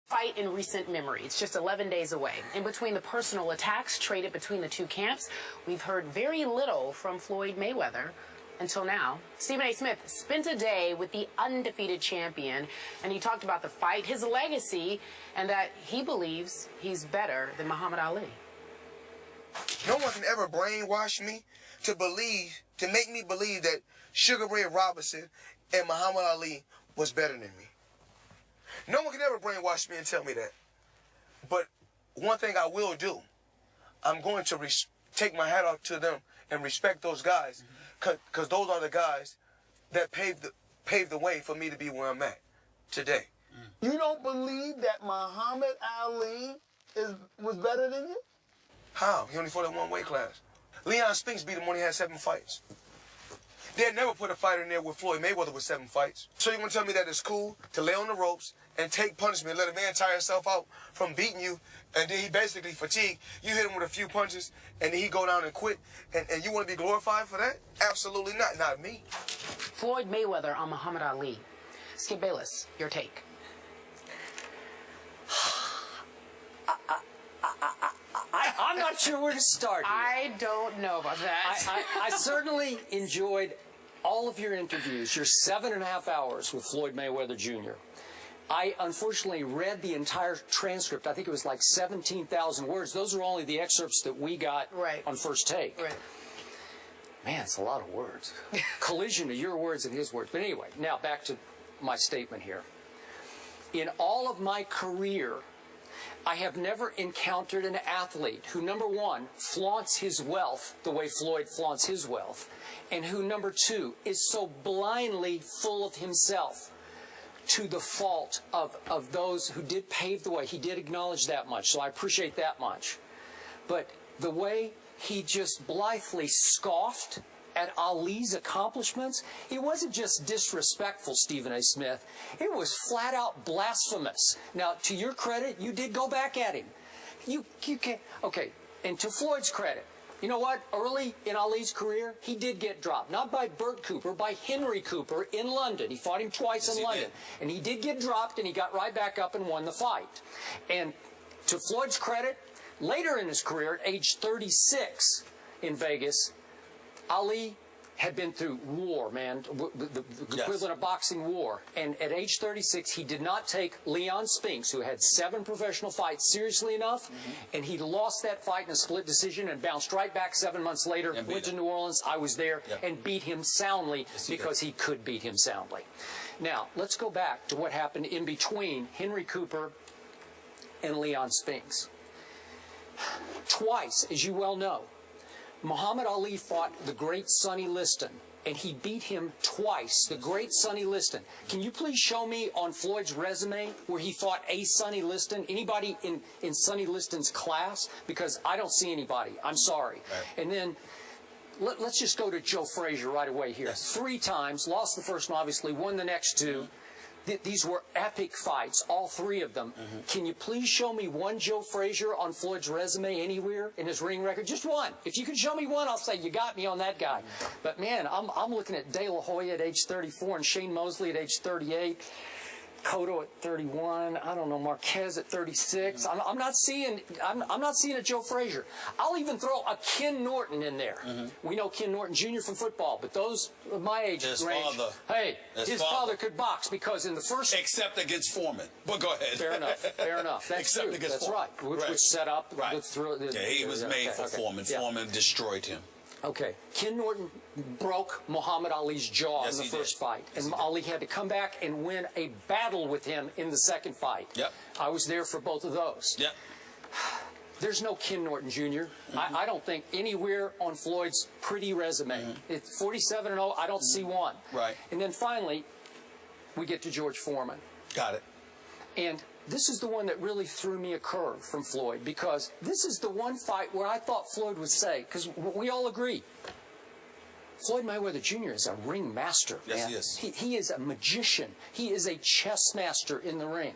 Fight in recent memory. It's just 11 days away. In between the personal attacks traded between the two camps, we've heard very little from Floyd Mayweather until now. Stephen A. Smith spent a day with the undefeated champion, and he talked about the fight, his legacy, and that he believes he's better than Muhammad Ali. No one can ever brainwash me to make me believe that Sugar Ray Robinson and Muhammad Ali was better than me. No one can ever brainwash me and tell me that. But one thing I will do, I'm going to take my hat off to them and respect those guys, because those are the guys that paved the way for me to be where I'm at today. You don't believe that Muhammad Ali was better than you? How? He only fought in one weight class. Leon Spinks beat him when he had 7 fights. They'd never put a fighter in there with Floyd Mayweather with 7 fights. So you want to tell me that it's cool to lay on the ropes and take punishment, let a man tire himself out from beating you, and then he basically fatigued. You hit him with a few punches, and then he go down and quit, and you want to be glorified for that? Absolutely not. Not me. Floyd Mayweather on Muhammad Ali. Skip Bayless, your take. I'm not sure where to start here. I don't know about that. I certainly enjoyed all of your interviews, your 7.5 hours with Floyd Mayweather Jr. I unfortunately read the entire transcript. I think it was like 17,000 words. Those are only the excerpts that we got on First Take. Right. Man, it's a lot of words. Collision of your words and his words. But anyway, now back to my statement here. In all of my career, I have never encountered an athlete who, number one, flaunts his wealth the way Floyd flaunts his wealth, and who, number two, is so blindly full of himself to the fault of those who did pave the way. He did acknowledge that much, so I appreciate that much. But the way he just blithely scoffed at Ali's accomplishments, it wasn't just disrespectful, Stephen A. Smith. It was flat out blasphemous. Now, to your credit, you did go back at him. You can't. Okay, and to Floyd's credit, you know what? Early in Ali's career, he did get dropped. Not by Burt Cooper, by Henry Cooper in London. He fought him twice in London. And he did get dropped, and he got right back up and won the fight. And to Floyd's credit, later in his career, at age 36 in Vegas, Ali had been through war, man, the equivalent of boxing war. And at age 36, he did not take Leon Spinks, who had 7 professional fights, seriously enough. And he lost that fight in a split decision and bounced right back 7 months later, went to New Orleans. I was there and beat him soundly because he could beat him soundly. Now, let's go back to what happened in between Henry Cooper and Leon Spinks. Twice, as you well know, Muhammad Ali fought the great Sonny Liston, and he beat him twice, the great Sonny Liston. Can you please show me on Floyd's resume where he fought a Sonny Liston? Anybody in Sonny Liston's class? Because I don't see anybody. I'm sorry. Right. And then let's just go to Joe Frazier right away here. 3 times, lost the first one, obviously, won the next 2. These were epic fights, all 3 of them. Can you please show me one Joe Frazier on Floyd's resume anywhere in his ring record? Just one. If you can show me one, I'll say you got me on that guy. But man, I'm looking at De La Hoya at age 34 and Shane Mosley at age 38. Cotto at 31. I don't know, Marquez at 36. I'm not seeing a Joe Frazier. I'll even throw a Ken Norton in there. We know Ken Norton Jr. from football, but those of my age range, his father could box because in the first, except against Foreman. But go ahead. Fair enough. Fair enough. That's except true. against That's Foreman. right. Which set up. He was made for Foreman. Foreman destroyed him. Okay, Ken Norton broke Muhammad Ali's jaw in the first fight, and Ali had to come back and win a battle with him in the second fight. I was there for both of those. There's no Ken Norton Jr. I don't think anywhere on Floyd's pretty resume. It's 47-0. I don't see one. And then finally, we get to George Foreman. Got it. And this is the one that really threw me a curve from Floyd, because this is the one fight where I thought Floyd would say, because we all agree, Floyd Mayweather Jr. is a ring master. Yes, man. he is. He is a magician. He is a chess master in the ring.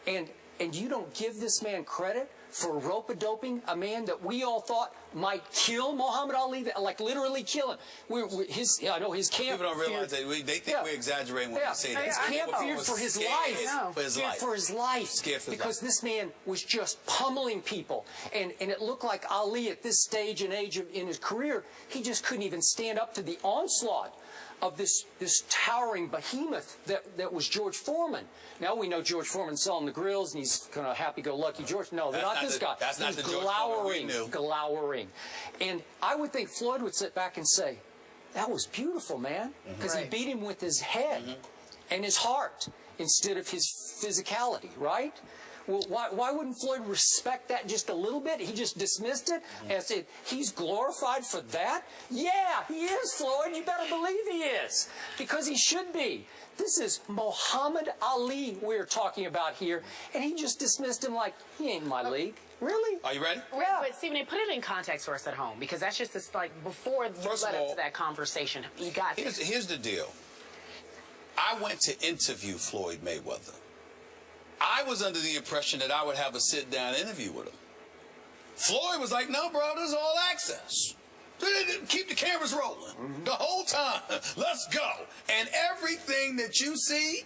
And and you don't give this man credit for rope-a-doping a man that we all thought might kill Muhammad Ali, like literally kill him. I know his camp. People don't realize that they think we're exaggerating when we say that. His camp feared for his life. For his life. Because this man was just pummeling people, and it looked like Ali at this stage and age in his career, he just couldn't even stand up to the onslaught of this towering behemoth that was George Foreman. Now we know George Foreman's selling the grills and he's kind of happy-go-lucky George. No, not this guy. That's not the George glowering, Foreman we knew. glowering. And I would think Floyd would sit back and say, that was beautiful, man, because he beat him with his head and his heart instead of his physicality, right? Well, why wouldn't Floyd respect that just a little bit? He just dismissed it and said, he's glorified for that? Yeah, he is, Floyd. You better believe he is, because he should be. This is Muhammad Ali we're talking about here, and he just dismissed him like, he ain't my league. Really? Are you ready? Yeah. But Stephen, put it in context for us at home, because that's just this, like, before you led up to that conversation. You got this. Here's the deal. I went to interview Floyd Mayweather. I was under the impression that I would have a sit-down interview with him. Floyd was like, no, bro, this is all access. Keep the cameras rolling the whole time. Let's go. And everything that you see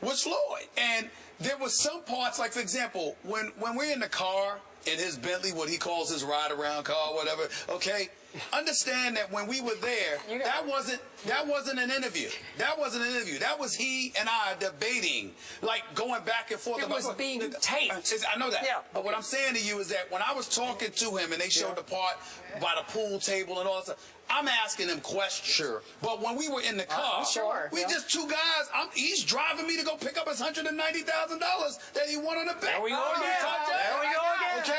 was Floyd. And there was some parts, like, for example, when we're in the car, in his Bentley, what he calls his ride-around car, whatever, okay? Understand that when we were there, that wasn't an interview. That wasn't an interview. That was he and I debating, like going back and forth. It was being taped. I know that. Yeah. But what I'm saying to you is that when I was talking to him and they showed the part by the pool table and all that stuff, I'm asking him questions. Sure. But when we were in the car, we just two guys. He's driving me to go pick up his $190,000 that he won on the bet. There we go again. There we go again. Okay.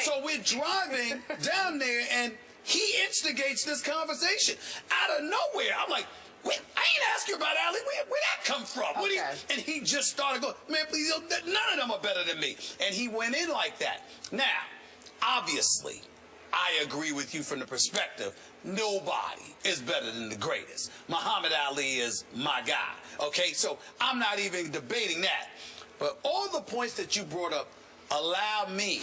So we're driving down there, and he instigates this conversation out of nowhere. I'm like, wait, I ain't asked you about Ali. Where'd that come from? And he just started going, man, please, none of them are better than me. And he went in like that. Now, obviously, I agree with you from the perspective, nobody is better than the greatest. Muhammad Ali is my guy. Okay, so I'm not even debating that. But all the points that you brought up allow me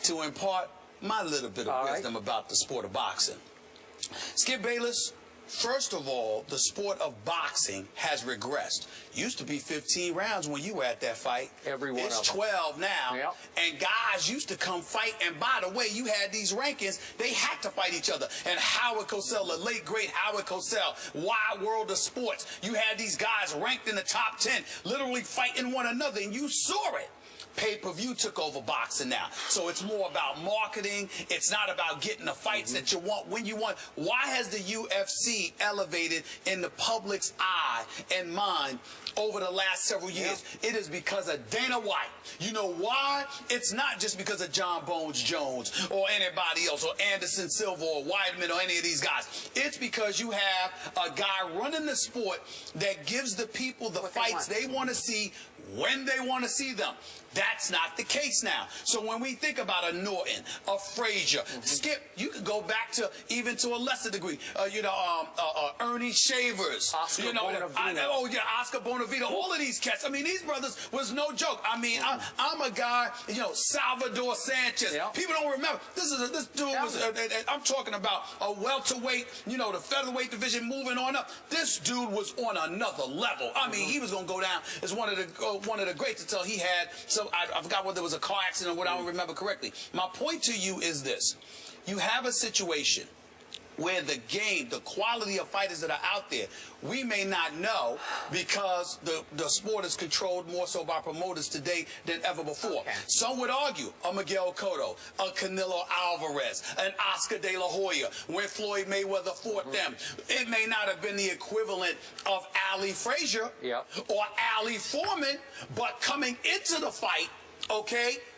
to impart my little bit of wisdom about the sport of boxing. Skip Bayless, first of all, the sport of boxing has regressed. Used to be 15 rounds when you were at that fight. It's 12 now. Yep. And guys used to come fight. And by the way, you had these rankings. They had to fight each other. And Howard Cosell, the late, great Howard Cosell, Wide World of Sports. You had these guys ranked in the top 10, literally fighting one another. And you saw it. Pay-per-view took over boxing now. So it's more about marketing. It's not about getting the fights that you want when you want. Why has the UFC elevated in the public's eye and mind over the last several years? It is because of Dana White. You know why? It's not just because of John Bones Jones or anybody else or Anderson Silva or Weidman or any of these guys. It's because you have a guy running the sport that gives the people the fights they want to see when they want to see them. That's not the case now. So when we think about a Norton, a Frazier, Skip, you could go back to even to a lesser degree, Ernie Shavers, Oscar Bonavino. Oscar Bonavino, all of these cats. I mean, these brothers was no joke. I mean, I'm a guy, Salvador Sanchez. People don't remember. This dude was. I'm talking about a welterweight, the featherweight division moving on up. This dude was on another level. I mean, he was gonna go down as one of the greats until he had some. I forgot whether it was a car accident or what. I don't remember correctly. My point to you is this. You have a situation where the game, the quality of fighters that are out there, we may not know because the sport is controlled more so by promoters today than ever before. Some would argue a Miguel Cotto, a Canelo Alvarez, an Oscar De La Hoya, when Floyd Mayweather fought them. It may not have been the equivalent of Ali Frazier or Ali Foreman, but coming into the fight,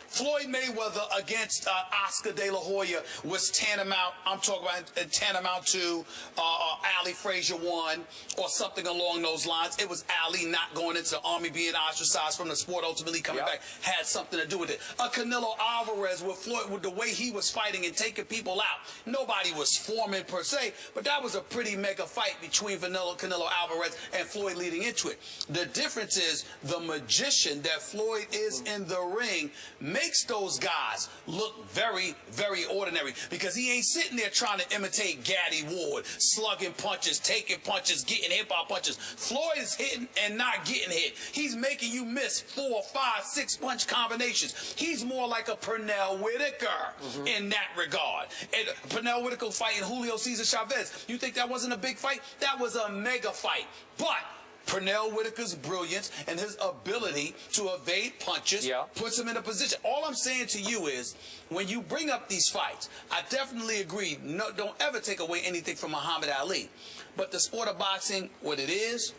Floyd Mayweather against Oscar De La Hoya was tantamount. I'm talking about tantamount to Ali Frazier won or something along those lines. It was Ali not going into the army, being ostracized from the sport, ultimately coming back, had something to do with it. Canelo Alvarez with Floyd, with the way he was fighting and taking people out. Nobody was forming per se, but that was a pretty mega fight between Canelo Alvarez and Floyd leading into it. The difference is the magician that Floyd is in the ring makes those guys look very, very ordinary, because he ain't sitting there trying to imitate Gaddy Ward, slugging punches, taking punches, getting hit by punches. Floyd is hitting and not getting hit. He's making you miss 4, 5, 6 punch combinations. He's more like a Pernell Whitaker in that regard. And Pernell Whitaker fighting Julio Cesar Chavez. You think that wasn't a big fight? That was a mega fight. But Pernell Whitaker's brilliance and his ability to evade punches puts him in a position. All I'm saying to you is, when you bring up these fights, I definitely agree. No, don't ever take away anything from Muhammad Ali. But the sport of boxing, what it is,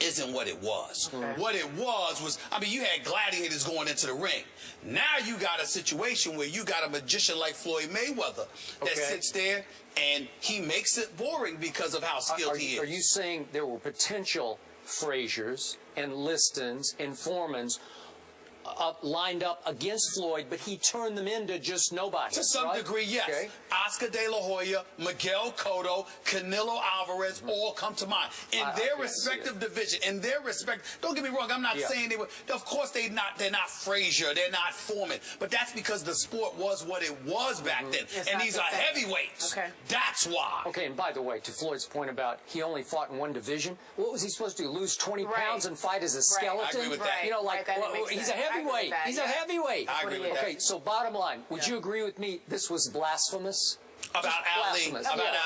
isn't what it was. What it was, I mean, you had gladiators going into the ring. Now you got a situation where you got a magician like Floyd Mayweather that sits there and he makes it boring because of how skilled he is. Are you saying there were potential Fraziers and Listons and Foremans lined up against Floyd, but he turned them into just nobody? To some degree, yes. Okay. Oscar De La Hoya, Miguel Cotto, Canelo Alvarez all come to mind. In their respective division, in their respect, don't get me wrong, I'm not saying they were, of course they're not Frazier, they're not Foreman, but that's because the sport was what it was back then. And these are heavyweights. That's why. Okay, and by the way, to Floyd's point about he only fought in one division, what was he supposed to do, lose 20 pounds and fight as a skeleton? I agree with that. You know, like, he's a heavyweight. He's a heavyweight. I agree with that. Okay, so bottom line, would you agree with me this was blasphemous? About Ali,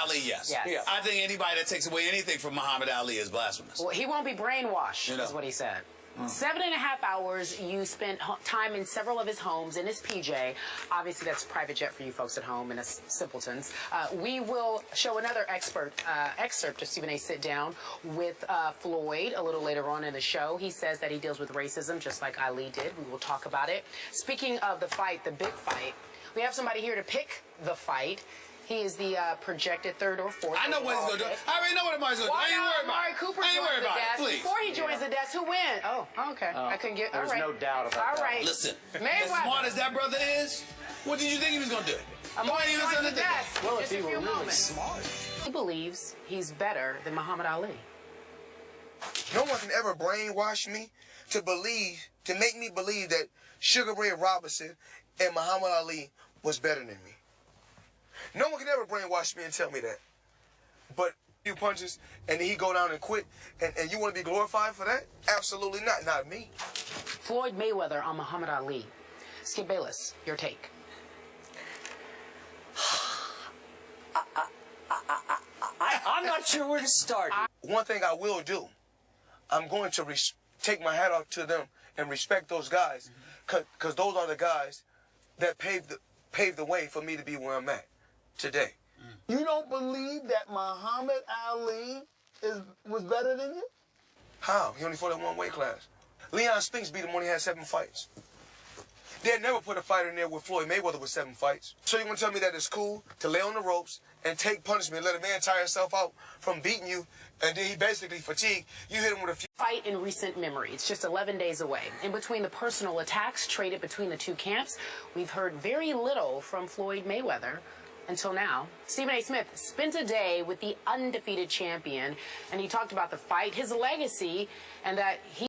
Ali, yes. Yes. I think anybody that takes away anything from Muhammad Ali is blasphemous. Well, he won't be brainwashed, is what he said. 7.5 hours you spent time in several of his homes in his PJ. Obviously, that's private jet for you folks at home and us simpletons. We will show another excerpt of Stephen A. sit down with Floyd a little later on in the show. He says that he deals with racism just like Ali did. We will talk about it. Speaking of the fight, the big fight, we have somebody here to pick the fight. He is the projected 3rd or 4th. I know what he's going to do. I already know what Amari's going to do. I ain't worried about it. Cooper I ain't worried about it. Please. Before he joins the desk, who wins? Oh, okay. I couldn't get. There's no doubt about that. All right. Listen, as smart as that brother is, what did you think he was going to do? Amari joins the desk. Well, if he were really smart. He believes he's better than Muhammad Ali. No one can ever brainwash me to make me believe that Sugar Ray Robinson and Muhammad Ali was better than me. No one can ever brainwash me and tell me that. But few punches and then he go down and quit, and you want to be glorified for that? Absolutely not. Not me. Floyd Mayweather on Muhammad Ali. Skip Bayless, your take. I'm not sure where to start. One thing I will do, I'm going to take my hat off to them and respect those guys, because those are the guys that paved the way for me to be where I'm at today. You don't believe that Muhammad Ali was better than you? How? He only fought in one weight class. Leon Spinks beat him when he had 7 fights. They'd never put a fighter in there with Floyd Mayweather with 7 fights. So you're going to tell me that it's cool to lay on the ropes and take punishment, let a man tire himself out from beating you, and then he basically fatigued. You hit him with a few. Fight in recent memory. It's just 11 days away. In between the personal attacks traded between the two camps, we've heard very little from Floyd Mayweather until now. Stephen A. Smith spent a day with the undefeated champion, and he talked about the fight, his legacy, and that he